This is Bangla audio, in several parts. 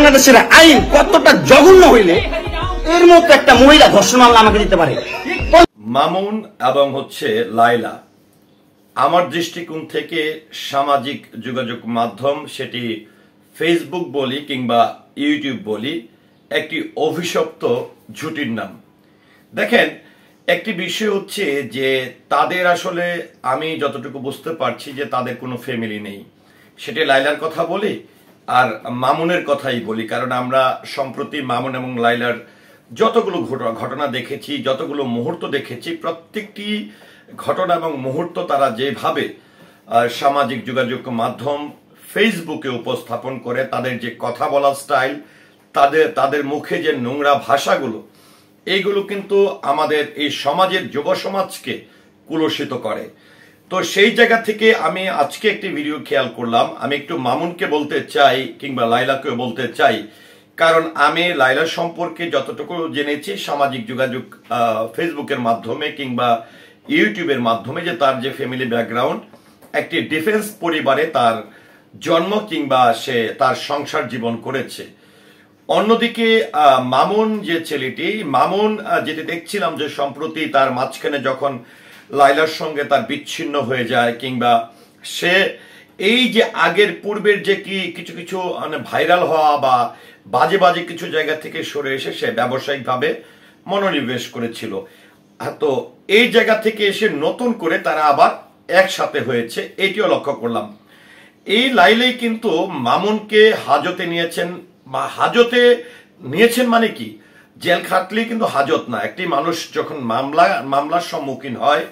বাংলাদেশের আইন কতটা জঘন্য হইলে এর মতো একটা মহিলা ধর্ষণ মামলা আমাকে দিতে পারে? মামুন এবং লাইলা আমার দৃষ্টিকোণ থেকে সামাজিক যোগাযোগ মাধ্যম, সেটি ফেসবুক বলি কিংবা ইউটিউব বলি, একটি অভিশপ্ত ঝুটির নাম। দেখেন, একটি বিষয় হচ্ছে যে তাদের আসলে আমি যতটুকু বুঝতে পারছি যে তাদের কোনো ফ্যামিলি নেই। সেটি লাইলার কথা বলি আর মামুনের কথাই বলি, কারণ আমরা সম্প্রতি মামুন এবং লাইলার যতগুলো ঘটনা দেখেছি, যতগুলো মুহূর্ত দেখেছি, প্রত্যেকটি ঘটনা এবং মুহূর্ত তারা যেভাবে সামাজিক যোগাযোগ মাধ্যম ফেসবুকে উপস্থাপন করে, তাদের যে কথা বলার স্টাইল, তাদের মুখে যে নোংরা ভাষাগুলো, এইগুলো কিন্তু আমাদের এই সমাজের যুব সমাজকে কুলসিত করে। তো সেই জায়গা থেকে আমি আজকে একটি ভিডিও খেয়াল করলাম। আমি একটু মামুনকে বলতে চাই কিংবা লাইলাকেও বলতে চাই, কারণ আমি লাইলার সম্পর্কে যতটুকু জেনেছি সামাজিক যোগাযোগ ফেসবুকের মাধ্যমে কিংবা ইউটিউবের মাধ্যমে, যে তার যে ফ্যামিলি ব্যাকগ্রাউন্ড, একটি ডিফেন্স পরিবারে তার জন্ম কিংবা সে তার সংসার জীবন করেছে। অন্যদিকে মামুন যে ছেলেটি, মামুন যেটি দেখছিলাম যে সম্প্রতি তার মাঝখানে যখন লাইলার সঙ্গে তার বিচ্ছিন্ন হয়ে যায়, কিংবা সে এই যে আগের পূর্বের যে কিছু কিছু ভাইরাল হওয়া বা বাজে বাজে কিছু জায়গা থেকে সরে এসে সে ব্যবসায়িকভাবে মনোনিবেশ করেছিল, তো এই জায়গা থেকে এসে নতুন করে তারা আবার একসাথে হয়েছে, এটিও লক্ষ্য করলাম। এই লাইলাই কিন্তু মামুনকে হাজতে নিয়েছেন, বা হাজতে নিয়েছেন মানে কি, জেল খাটলেই কিন্তু হাজত না। একটি মানুষ যখন মামলার সম্মুখীন হয়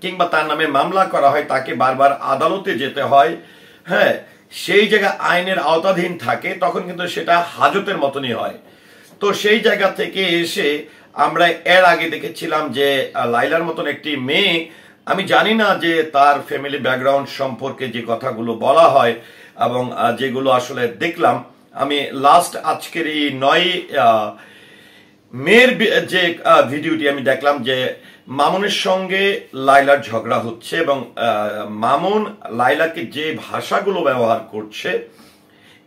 কিংবা তার নামে মামলা করা হয়, তাকে বারবার আদালতে যেতে হয়, হ্যাঁ, সেই জায়গায় আইনের আওতাধীন থাকে, তখন কিন্তু সেটা হাজতের মতনই হয়। তো সেই জায়গা থেকে এসে আমরা এর আগে দেখেছিলাম যে লাইলার মতন একটি মেয়ে, আমি জানি না যে তার ফ্যামিলি ব্যাকগ্রাউন্ড সম্পর্কে যে কথাগুলো বলা হয় এবং যেগুলো আসলে দেখলাম, আমি লাস্ট আজকের এই 9 মের যে ভিডিওটি আমি দেখলাম যে মামুনের সঙ্গে লাইলার ঝগড়া হচ্ছে এবং মামুন লাইলাকে যে ভাষাগুলো ব্যবহার করছে,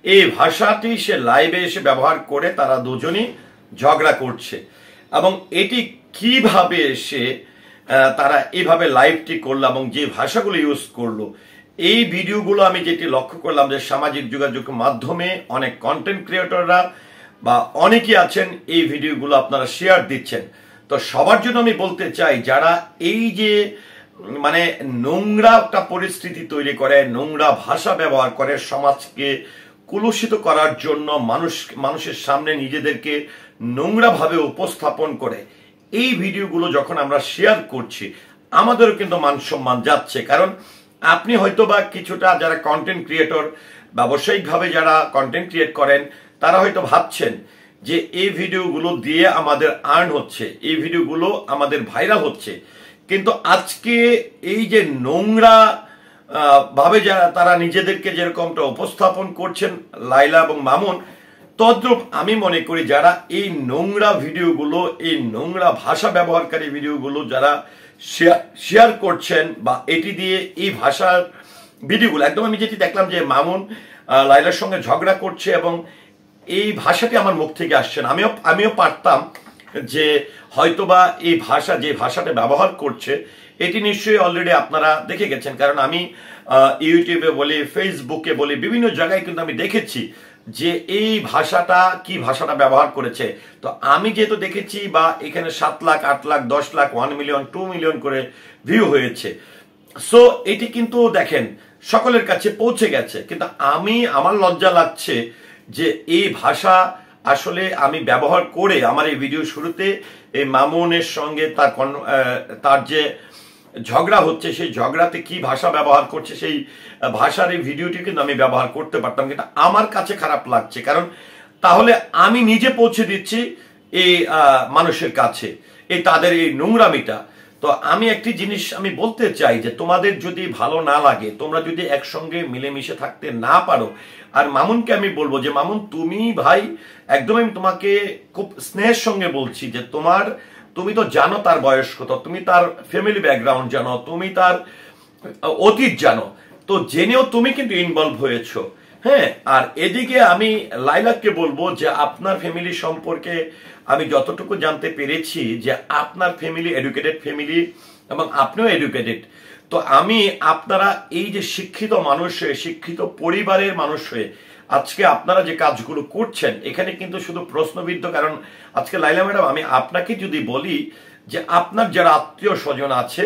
এই ভাষাটি সে লাইভে এসে ব্যবহার করে তারা দুজনই ঝগড়া করছে। এবং এটি কিভাবে এসে তারা এইভাবে লাইভটি করলো এবং যে ভাষাগুলো ইউজ করলো, এই ভিডিওগুলো আমি যেটি লক্ষ্য করলাম যে সামাজিক যোগাযোগ মাধ্যমে অনেক কন্টেন্ট ক্রিয়েটররা বা অনেকেই আছেন এই ভিডিওগুলো আপনারা শেয়ার দিচ্ছেন। তো সবার জন্য আমি বলতে চাই, যারা এই যে নোংরা একটা পরিস্থিতি তৈরি করে, নোংরা ভাষা ব্যবহার করে, সমাজকে কুলুষিত করার জন্য মানুষের সামনে নিজেদেরকে নোংরা ভাবে উপস্থাপন করে, এই ভিডিওগুলো যখন আমরা শেয়ার করছি, আমাদেরও কিন্তু মান সম্মান যাচ্ছে। কারণ আপনি হয়তো বা কিছুটা যারা কন্টেন্ট ক্রিয়েটর, ব্যবসায়িকভাবে যারা কন্টেন্ট ক্রিয়েট করেন, তারা হয়তো ভাবছেন যে এই ভিডিওগুলো দিয়ে আমাদের আর্ন হচ্ছে, এই ভিডিওগুলো আমাদের ভাইরাল হচ্ছে। কিন্তু আজকে এই যে নোংরা ভাবে যারা তারা নিজেদেরকে যেরকমটা উপস্থাপন করছেন লাইলা এবং মামুন, তদ্রূপ আমি মনে করি যারা এই নোংরা ভিডিওগুলো, এই নোংরা ভাষা ব্যবহারকারী ভিডিওগুলো যারা শেয়ার করছেন বা এটি দিয়ে এই ভাষার ভিডিওগুলো, একদম আমি যেটি দেখলাম যে মামুন লাইলার সঙ্গে ঝগড়া করছে এবং এই ভাষাটি আমার মুখ থেকে আসছে না। আমিও পারতাম যে হয়তোবা এই ভাষা, যে ভাষাটা ব্যবহার করছে, এটি নিশ্চয়ই অলরেডি আপনারা দেখে গেছেন, কারণ আমি ইউটিউবে বলি, ফেসবুকে বলি, বিভিন্ন জায়গায় কিন্তু আমি দেখেছি যে এই ভাষাটা কি ভাষাটা ব্যবহার করেছে। তো আমি যেহেতু দেখেছি, বা এখানে 7 লাখ, 8 লাখ, 10 লাখ, 1 মিলিয়ন, 2 মিলিয়ন করে ভিউ হয়েছে, সো এটি কিন্তু দেখেন সকলের কাছে পৌঁছে গেছে। কিন্তু আমার লজ্জা লাগছে যে এই ভাষা আসলে আমি ব্যবহার করে আমার এই ভিডিও শুরুতে এই মামুনের সঙ্গে তার যে ঝগড়া হচ্ছে, সেই ঝগড়াতে কি ভাষা ব্যবহার করছে, সেই ভাষার এই ভিডিওটি কিন্তু আমি ব্যবহার করতে পারতাম। কিন্তু আমার কাছে খারাপ লাগছে, কারণ তাহলে আমি নিজে পৌঁছে দিচ্ছি এই মানুষের কাছে এই তাদের এই নোংরামিটা। তো আমি একটি জিনিস আমি বলতে চাই যে তোমাদের যদি ভালো না লাগে, তোমরা যদি একসঙ্গে মিলেমিশে থাকতে না পারো, আর মামুনকে আমি বলবো যে মামুন, তুমি ভাই একদম, আমি তোমাকে খুব স্নেহের সঙ্গে বলছি যে তুমি তো জানো তার বয়স কত, তুমি তার ফ্যামিলি ব্যাকগ্রাউন্ড জানো, তুমি তার অতীত জানো, তো জেনেও তুমি কিন্তু ইনভলভ হয়েছো। হ্যাঁ, আর এদিকে আমি লাইলাকে বলবো যে আপনার ফ্যামিলি সম্পর্কে আমি যতটুকু জানতে পেরেছি যে আপনার ফ্যামিলি এডুকেটেড ফ্যামিলি এবং আপনিও এডুকেটেড। তো আমি আপনারা এই যে শিক্ষিত মানুষ হয়ে, শিক্ষিত পরিবারের মানুষ হয়ে আজকে আপনারা যে কাজগুলো করছেন, এখানে কিন্তু শুধু প্রশ্নবিদ্ধ। কারণ আজকে লাইলা ম্যাডাম, আমি আপনাকে যদি বলি যে আপনার যারা আত্মীয় স্বজন আছে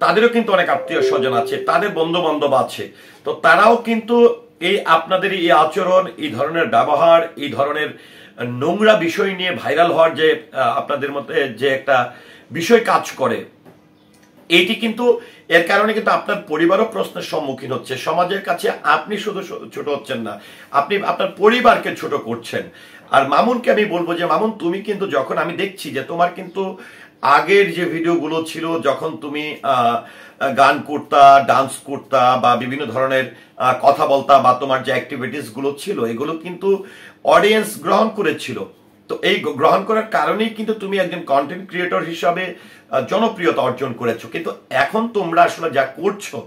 তাদেরও কিন্তু অনেক আত্মীয় স্বজন আছে, তাদের বন্ধু বান্ধব আছে, তো তারাও কিন্তু এই আপনাদের এই আচরণ, এই ধরনের ব্যবহার, এই ধরনের নোংরা বিষয় নিয়ে ভাইরাল হওয়ার যে আপনাদের মধ্যে যে একটা বিষয় কাজ করে, এইটি কিন্তু এর কারণে কিন্তু আপনার পরিবারও প্রশ্নের সম্মুখীন হচ্ছে। সমাজের কাছে আপনি শুধু ছোট হচ্ছেন না, আপনি আপনার পরিবারকে ছোট করছেন। আর মামুনকে আমি বলবো যে মামুন, তুমি কিন্তু যখন আমি দেখছি যে তোমার কিন্তু আগের যে ভিডিওগুলো ছিল, যখন তুমি গান করতা, ডান্স করতা বা বিভিন্ন ধরনের কথা বলতা, বা তোমার যে অ্যাক্টিভিটিস গুলো ছিল, এগুলো কিন্তু অডিয়েন্স গ্রহণ করেছিল। তো এই গ্রহণ করার কারণেই কিন্তু তুমি একজন কন্টেন্ট ক্রিয়েটর হিসাবে জনপ্রিয়তা অর্জন করেছো। কিন্তু এখন তোমরা আসলে যা করছো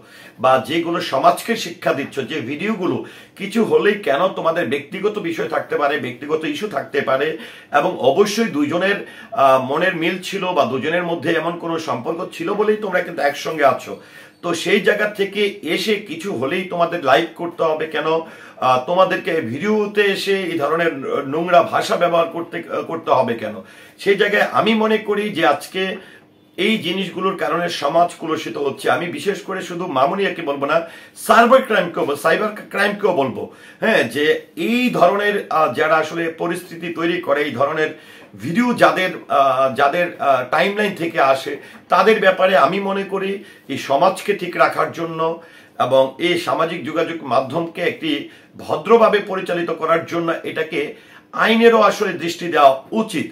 বা যেগুলো সমাজকে শিক্ষা দিচ্ছ, যে ভিডিওগুলো, কিছু হলেই কেন তোমাদের ব্যক্তিগত বিষয় থাকতে পারে, ব্যক্তিগত ইস্যু থাকতে পারে, এবং অবশ্যই দুজনের মনের মিল ছিল বা দুজনের মধ্যে এমন কোনো সম্পর্ক ছিল বলেই তোমরা কিন্তু একসঙ্গে আছো। তো সেই জায়গা থেকে এসে কিছু হলেই তোমাদের লাইভ করতে হবে কেন, তোমাদেরকে ভিডিওতে এসে এই ধরনের নোংরা ভাষা ব্যবহার করতে হবে কেন? সেই জায়গায় আমি মনে করি যে আজকে এই জিনিসগুলোর কারণে সমাজ কুলসিত হচ্ছে। আমি বিশেষ করে শুধু মামুনিয়াকে বলবো না, সাইবার ক্রাইমকেও বলবো, হ্যাঁ, যে এই ধরনের যারা আসলে পরিস্থিতি তৈরি করে, এই ধরনের ভিডিও যাদের টাইমলাইন থেকে আসে, তাদের ব্যাপারে আমি মনে করি এই সমাজকে ঠিক রাখার জন্য এবং এই সামাজিক যোগাযোগ মাধ্যমকে একটি ভদ্রভাবে পরিচালিত করার জন্য এটাকে আইনেরও আসলে দৃষ্টি দেওয়া উচিত।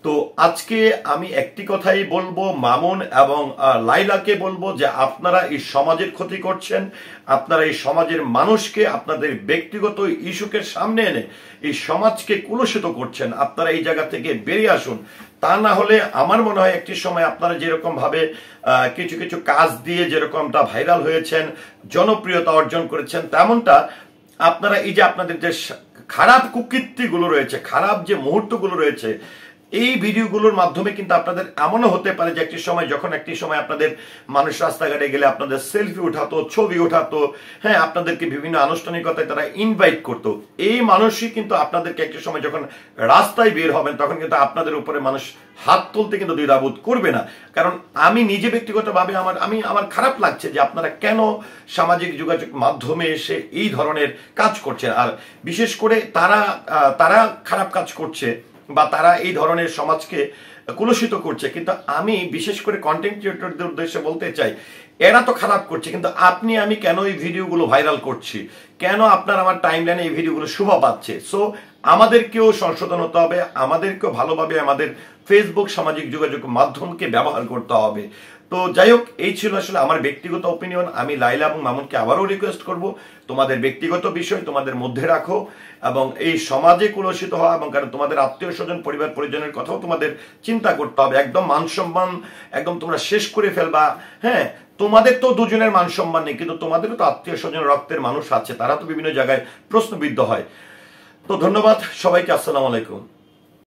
তো আজকে আমি একটি কথাই বলবো, মামুন এবং লাইলাকে বলবো যে আপনারা এই সমাজের ক্ষতি করছেন, আপনারা এই সমাজের মানুষকে আপনাদের ব্যক্তিগত ইস্যুকে সামনে এনে এই সমাজকে কুলুষিত করছেন। আপনারা এই জায়গা থেকে বেরিয়ে আসুন। তা না হলে আমার মনে হয় একটি সময় আপনারা যেরকম ভাবে কিছু কিছু কাজ দিয়ে যেরকমটা ভাইরাল হয়েছেন, জনপ্রিয়তা অর্জন করেছেন, তেমনটা আপনারা এই যে আপনাদের যে খারাপ কুকীর্তিগুলো রয়েছে, খারাপ যে মুহূর্তগুলো রয়েছে, এই ভিডিওগুলোর মাধ্যমে কিন্তু আপনাদের এমনও হতে পারে যে একটি সময় আপনাদের মানুষ রাস্তাঘাটে গেলে আপনাদের সেলফি উঠাতো, ছবি উঠাতো, হ্যাঁ, আপনাদেরকে বিভিন্ন আনুষ্ঠানিকতায় তারা ইনভাইট করতো। এই মানুষই কিন্তু আপনাদেরকে একটি সময় যখন রাস্তায় বের হবেন, তখন কিন্তু আপনাদের উপরে মানুষ হাত তুলতে কিন্তু দ্বিধাবোধ করবে না। কারণ আমি নিজে ব্যক্তিগতভাবে আমার খারাপ লাগছে যে আপনারা কেন সামাজিক যোগাযোগ মাধ্যমে এসে এই ধরনের কাজ করছেন। আর বিশেষ করে তারা খারাপ কাজ করছে বা তারা এই ধরনের সমাজকে কুলুষিত করছে, কিন্তু আমি বিশেষ করে কন্টেন্ট ক্রিয়েটরদের উদ্দেশ্যে বলতে চাই, এরা তো খারাপ করছে, কিন্তু আমি কেন এই ভিডিওগুলো ভাইরাল করছি, কেন আপনার আমার টাইমলাইনে এই ভিডিওগুলো শোভা পাচ্ছে? সো আমাদেরকেও সংশোধন হতে হবে, আমাদেরকেও ভালোভাবে আমাদের ফেসবুক সামাজিক যোগাযোগ মাধ্যমকে ব্যবহার করতে হবে। তো যাই হোক, এই ছিল আসলে আমার ব্যক্তিগত ওপিনিয়ন। আমি লাইলা এবং মামুনকে আবারও রিকোয়েস্ট করব, তোমাদের ব্যক্তিগত বিষয় তোমাদের মধ্যে রাখো এবং এই সমাজে কুলসিত হওয়া এবং কারণ তোমাদের আত্মীয় স্বজন পরিবার পরিজনের কথাও তোমাদের চিন্তা করতে হবে। একদম মান সম্মান একদম তোমরা শেষ করে ফেলবা, হ্যাঁ, তোমাদের তো দুজনের মান সম্মান নেই, কিন্তু তোমাদেরও তো আত্মীয় স্বজন রক্তের মানুষ আছে, তারা তো বিভিন্ন জায়গায় প্রশ্নবিদ্ধ হয়। তো ধন্যবাদ সবাইকে, আসসালামু আলাইকুম।